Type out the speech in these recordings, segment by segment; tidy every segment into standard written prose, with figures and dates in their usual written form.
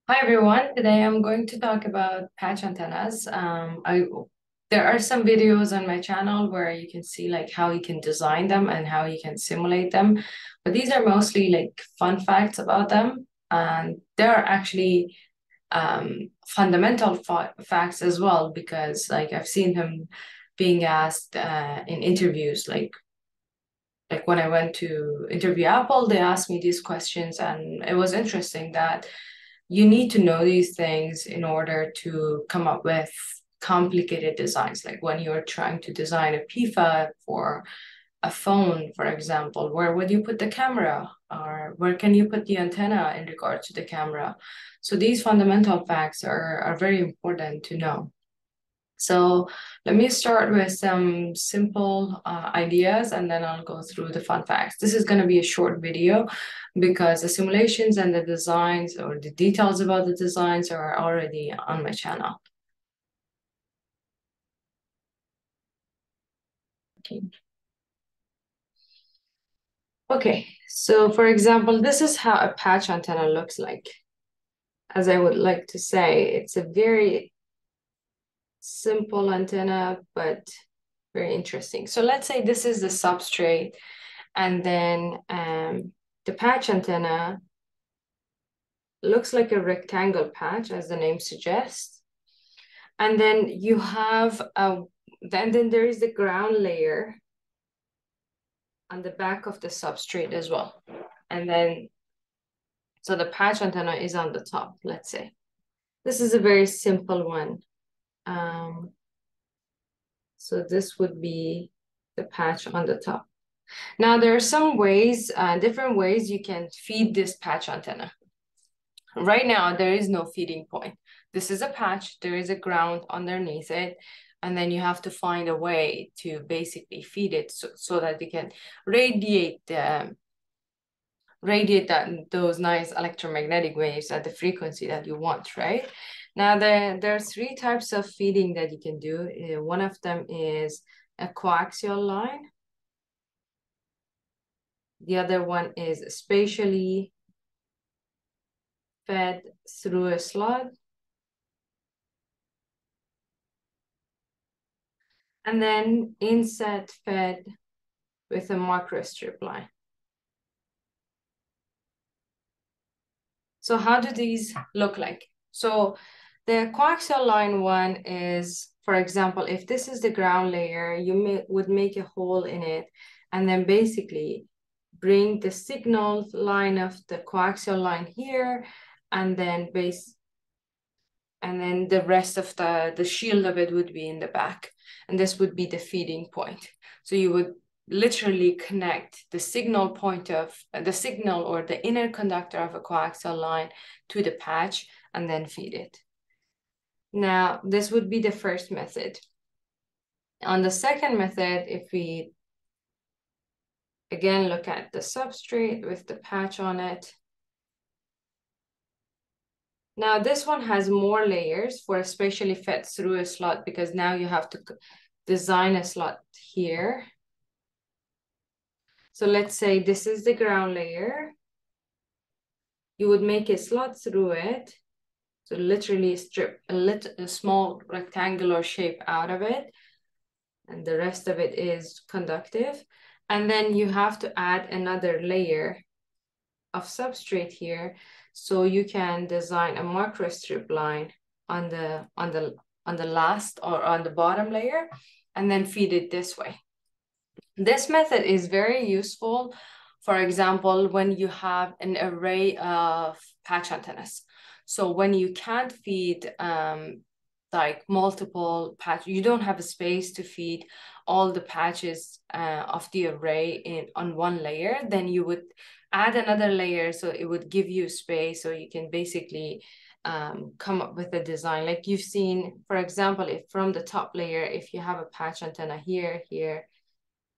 Hi everyone. Today I'm going to talk about patch antennas. There are some videos on my channel where you can see like how you can design them and how you can simulate them. But these are mostly like fun facts about them, and there are actually fundamental facts as well because like I've seen them being asked in interviews like when I went to interview Apple, they asked me these questions, and it was interesting that you need to know these things in order to come up with complicated designs. Like when you're trying to design a PFA for a phone, for example, where would you put the camera? Or where can you put the antenna in regard to the camera? So these fundamental facts are very important to know. So let me start with some simple ideas and then I'll go through the fun facts. This is going to be a short video because the simulations and the designs or the details about the designs are already on my channel. Okay. Okay, so for example, this is how a patch antenna looks like. As I would like to say, it's a very simple antenna, but very interesting. So let's say this is the substrate. And then the patch antenna looks like a rectangle patch, as the name suggests. And then you have then there is the ground layer on the back of the substrate as well. And then so the patch antenna is on the top, let's say. This is a very simple one. So this would be the patch on the top. Now there are some ways, different ways you can feed this patch antenna. Right now, there is no feeding point. This is a patch, there is a ground underneath it, and then you have to find a way to basically feed it so that you can radiate those nice electromagnetic waves at the frequency that you want, right? Now, there are three types of feeding that you can do. One of them is a coaxial line. The other one is spatially fed through a slot. And then inset fed with a microstrip line. So how do these look like? So the coaxial line one is, for example, if this is the ground layer, you would make a hole in it and then basically bring the signal line of the coaxial line here and then the rest of the shield of it would be in the back. And this would be the feeding point. So you would literally connect the signal point of the signal or the inner conductor of a coaxial line to the patch and then feed it. Now, this would be the first method. On the second method, if we again look at the substrate with the patch on it, now this one has more layers for especially fed through a slot because now you have to design a slot here. So let's say this is the ground layer. You would make a slot through it. So literally strip a small rectangular shape out of it. And the rest of it is conductive. And then you have to add another layer of substrate here. So you can design a microstrip line on the last or on the bottom layer and then feed it this way. This method is very useful, for example, when you have an array of patch antennas. So when you can't feed like multiple patch, you don't have a space to feed all the patches of the array on one layer, then you would add another layer so it would give you space so you can basically come up with a design. Like you've seen, for example, if from the top layer, if you have a patch antenna here,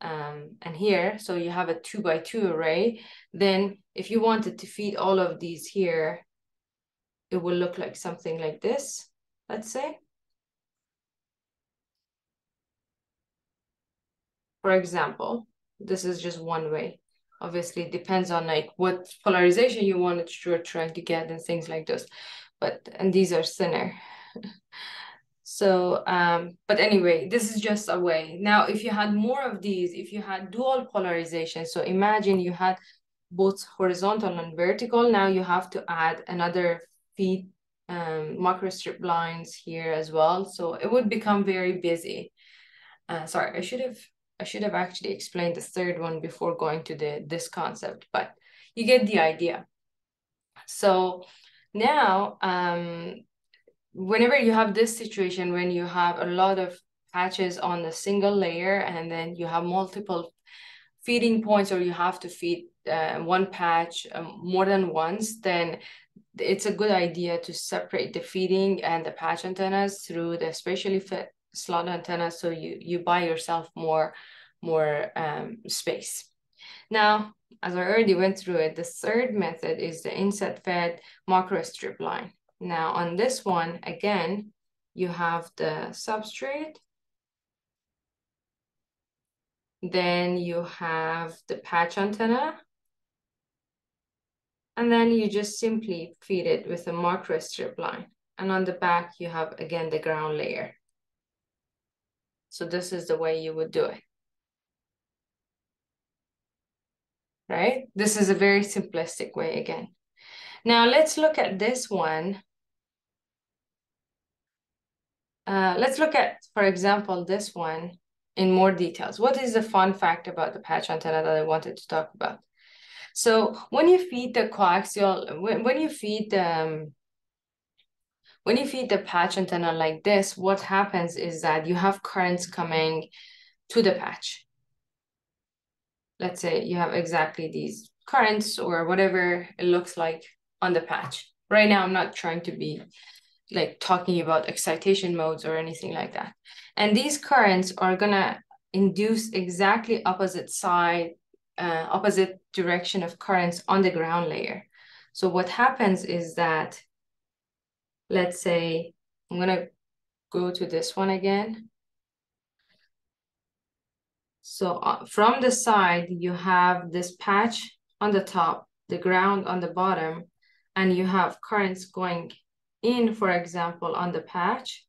and here, so you have a 2x2 array, then if you wanted to feed all of these here, it will look like something like this, let's say. For example, this is just one way. Obviously, it depends on like what polarization you want you're trying to get and things like this. and these are thinner. So, but anyway, this is just a way. Now, if you had more of these, if you had dual polarization, so imagine you had both horizontal and vertical, now you have to add another feed microstrip lines here as well. So it would become very busy. Sorry, I should have actually explained the third one before going to this concept, but you get the idea. So now, whenever you have this situation, when you have a lot of patches on a single layer and then you have multiple feeding points, or you have to feed one patch more than once, then it's a good idea to separate the feeding and the patch antennas through the spatially fit slot antennas, so you buy yourself more space. Now, as I already went through it, the third method is the inset fed microstrip line. Now on this one, again, you have the substrate, then you have the patch antenna, and then you just simply feed it with a microstrip line. And on the back, you have, again, the ground layer. So this is the way you would do it. Right? This is a very simplistic way again. Now let's look at this one. Let's look at, for example, this one in more details. What is the fun fact about the patch antenna that I wanted to talk about? So when you feed the coaxial, when you feed the patch antenna like this, what happens is that you have currents coming to the patch. Let's say you have exactly these currents or whatever it looks like on the patch. Right now, I'm not trying to be like talking about excitation modes or anything like that. And these currents are gonna induce exactly opposite direction of currents on the ground layer. So what happens is that, let's say, I'm gonna go to this one again. So from the side, you have this patch on the top, the ground on the bottom, and you have currents going in, for example, on the patch,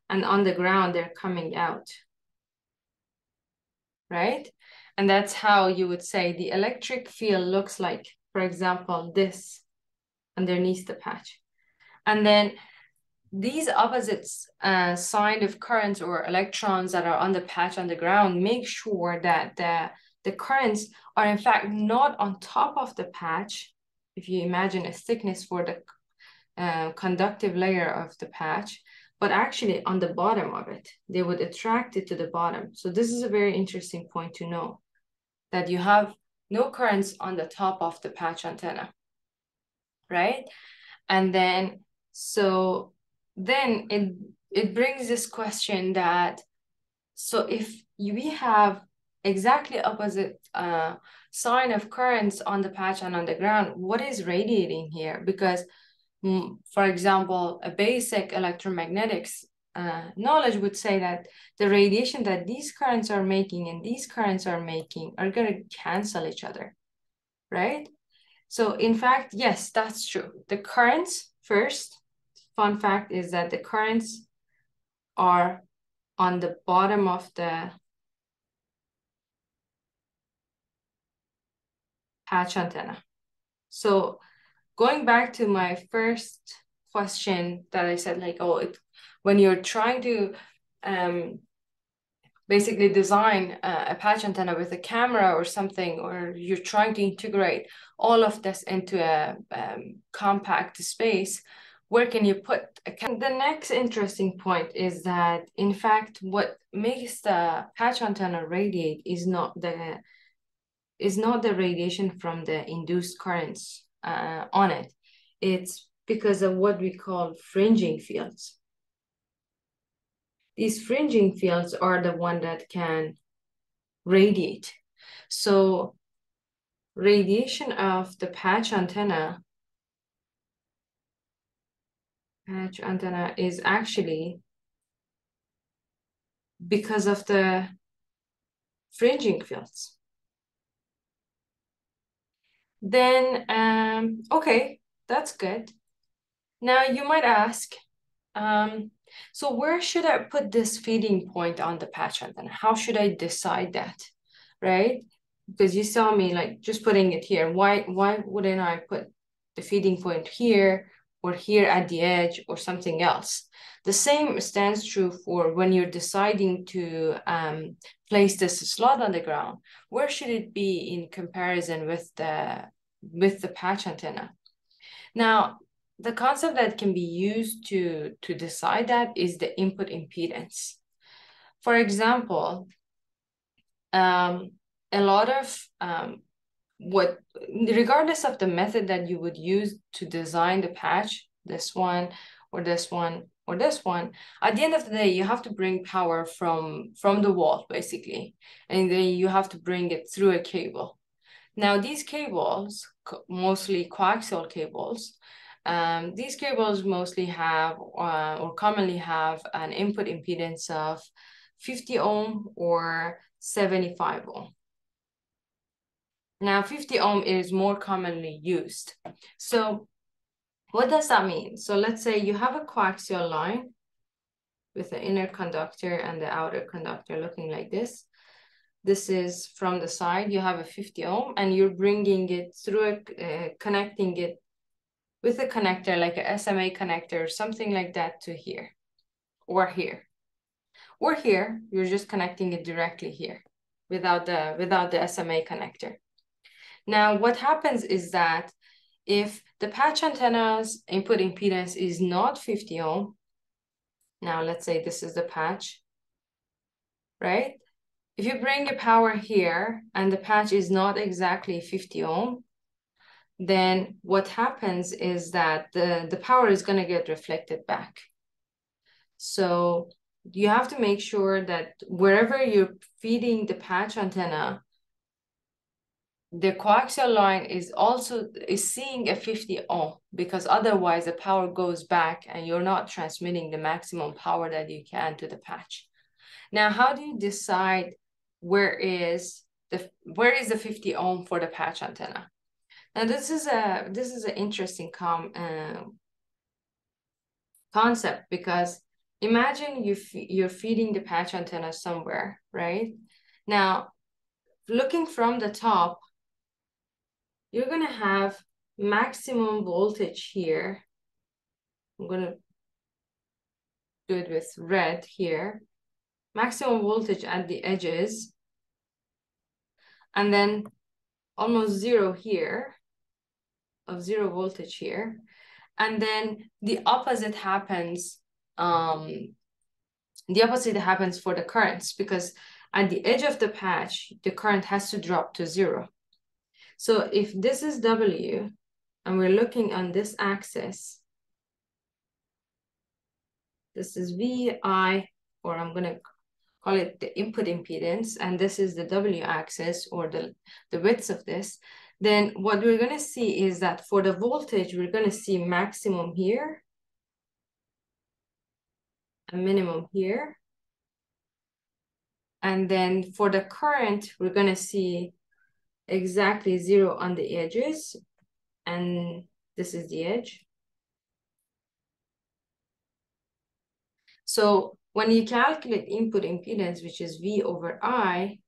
and on the ground, they're coming out, right? And that's how you would say the electric field looks like, for example, this underneath the patch. And then these opposites sign of currents or electrons that are on the patch on the ground make sure that the currents are in fact not on top of the patch. If you imagine a thickness for the conductive layer of the patch, but actually on the bottom of it, they would attract it to the bottom. So this is a very interesting point to know, that you have no currents on the top of the patch antenna, right? And then, so then it brings this question that, so if we have exactly opposite sign of currents on the patch and on the ground, what is radiating here? Because for example, a basic electromagnetics knowledge would say that the radiation that these currents are making and these currents are making are going to cancel each other, right? So in fact, yes, that's true. The currents, first, fun fact is that the currents are on the bottom of the patch antenna. So going back to my first question that I said, like, oh, when you're trying to basically design a patch antenna with a camera or something, or you're trying to integrate all of this into a compact space, where can you put the next interesting point is that, in fact, what makes the patch antenna radiate is not the radiation from the induced currents on it. It's because of what we call fringing fields. These fringing fields are the one that can radiate. So radiation of the patch antenna is actually because of the fringing fields. Then, okay, that's good. Now you might ask, so where should I put this feeding point on the patch antenna? How should I decide that, right? Because you saw me like just putting it here. Why wouldn't I put the feeding point here or here at the edge or something else? The same stands true for when you're deciding to place this slot on the ground. Where should it be in comparison with the patch antenna? Now, the concept that can be used to decide that is the input impedance. For example, a lot of regardless of the method that you would use to design the patch, this one or this one or this one, at the end of the day, you have to bring power from the wall, basically, and then you have to bring it through a cable. Now, these cables, mostly coaxial cables, these cables mostly have or commonly have an input impedance of 50 ohm or 75 ohm. Now, 50 ohm is more commonly used. So what does that mean? So let's say you have a coaxial line with the inner conductor and the outer conductor looking like this. This is from the side, you have a 50 ohm and you're bringing it through connecting it with a connector like a SMA connector, something like that to here or here. Or here, you're just connecting it directly here without the SMA connector. Now, what happens is that if the patch antenna's input impedance is not 50 ohm, now let's say this is the patch, right? If you bring a power here and the patch is not exactly 50 ohm, then what happens is that the power is going to get reflected back. So you have to make sure that wherever you're feeding the patch antenna, the coaxial line is seeing a 50 ohm, because otherwise the power goes back and you're not transmitting the maximum power that you can to the patch. Now, how do you decide where is the 50 ohm for the patch antenna? Now, this is an interesting concept, because imagine you're feeding the patch antenna somewhere, right? Now, looking from the top, you're gonna have maximum voltage here. I'm gonna do it with red here. Maximum voltage at the edges, and then almost zero here, of zero voltage here. And then the opposite happens for the currents, because at the edge of the patch, the current has to drop to zero. So if this is W and we're looking on this axis, this is VI, or I'm gonna call it the input impedance, and this is the W axis, or the width of this, then what we're gonna see is that for the voltage, we're gonna see maximum here, a minimum here. And then for the current, we're gonna see exactly zero on the edges, and this is the edge. So when you calculate input impedance, which is V over I,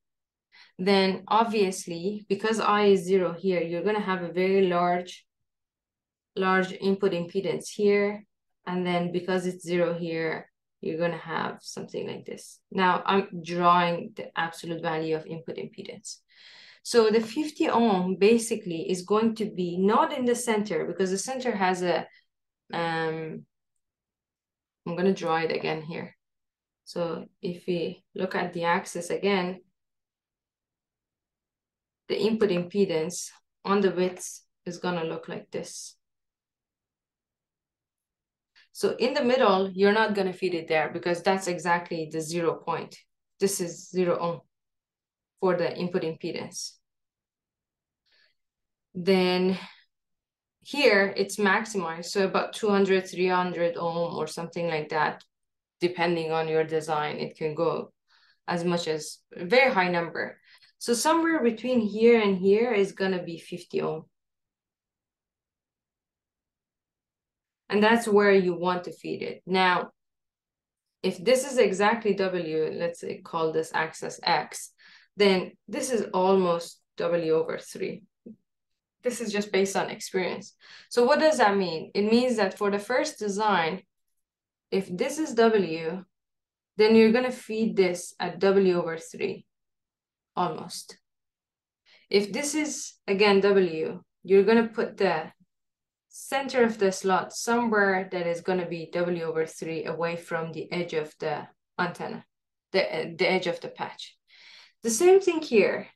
then obviously, because I is zero here, you're gonna have a very large input impedance here. And then because it's zero here, you're gonna have something like this. Now I'm drawing the absolute value of input impedance. So the 50 ohm basically is going to be not in the center, because the center has a, I'm gonna draw it again here. So if we look at the axis again, the input impedance on the width is gonna look like this. So in the middle, you're not gonna feed it there, because that's exactly the 0 point. This is 0 ohm for the input impedance. Then here it's maximized, so about 200, 300 ohm or something like that, depending on your design. It can go as much as a very high number. So somewhere between here and here is gonna be 50 ohm. And that's where you want to feed it. Now, if this is exactly W, let's say call this axis X, then this is almost W/3. This is just based on experience. So what does that mean? It means that for the first design, if this is W, then you're going to feed this at W/3, almost. If this is, again, W, you're going to put the center of the slot somewhere that is going to be W/3 away from the edge of the antenna, the edge of the patch. The same thing here.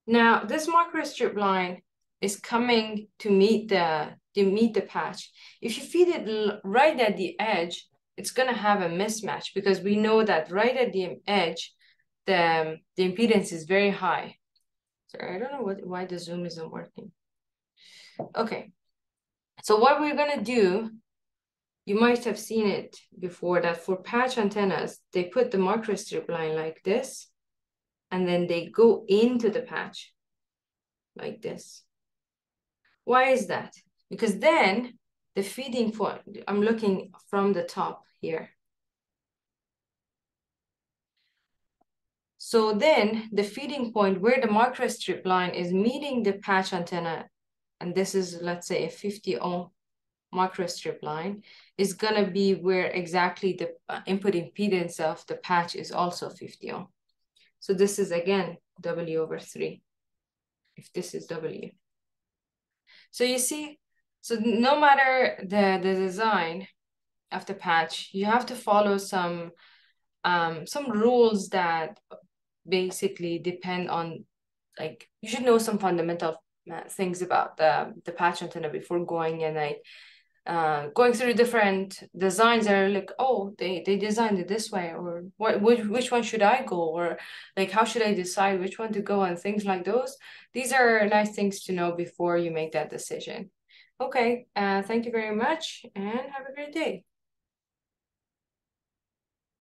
Now, this microstrip line is coming to meet the patch. If you feed it right at the edge, it's going to have a mismatch because we know that right at the edge, the impedance is very high. Sorry, I don't know why the Zoom isn't working. Okay, so what we're going to do, you might have seen it before, that for patch antennas, they put the microstrip line like this, and then they go into the patch like this. Why is that? Because then the feeding point, I'm looking from the top here. So then the feeding point where the microstrip line is meeting the patch antenna, and this is, let's say, a 50 ohm microstrip line, is gonna be where exactly the input impedance of the patch is also 50 ohm. So this is again W/3, if this is W. So you see, so no matter the design of the patch, you have to follow some rules that basically depend on, like, you should know some fundamental things about the patch antenna before going and like going through different designs that are like, oh, they designed it this way, or which one should I go, or like how should I decide which one to go, and things like those. These are nice things to know before you make that decision. Okay, thank you very much and have a great day.